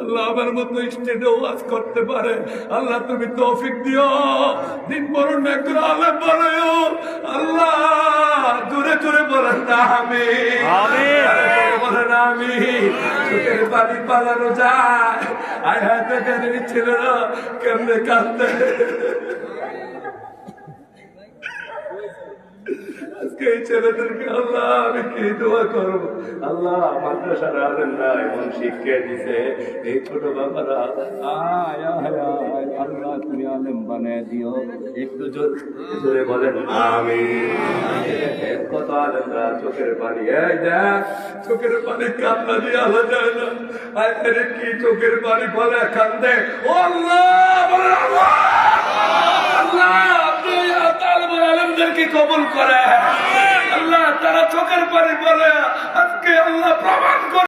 আল্লাহ আমার মতো স্টেজে ওয়াজ করতে পারে আল্লাহ তুমি তৌফিক দিও। দিন বড় একজন আলেম বানায়ো আল্লাহ। জোরে জোরে বলেন না আমি বলেন আমি। চোখের পানি পালানো যায়। আয় হায় দেখেন এই ছেলেরা কেমনে কাঁদতে। আজকে এই ছেলেদেরকে আল্লাহ আমি কি দোয়া করবো। আল্লাহ মাদ্রাসার আলেম না এমন শিক্ষা দিছে এই ছোট বাবারা আয় আয় আয় আল্লাহ তুমি আলেম বানায় দিও। একটু জোরে বলেন আমি। কত আলেমরা চোখের পানি এই দেখ চোখের পানি কান্না দিয়ে আলা যায় না। আয় কি চোখের পানি বলে কান্দে। ও আল্লাহ বলে আল্লাহ আলেমদেরকে কবুল করে আল্লাহ। তারা চোখের পানি বলে আজকে আল্লাহ প্রমাণ করে।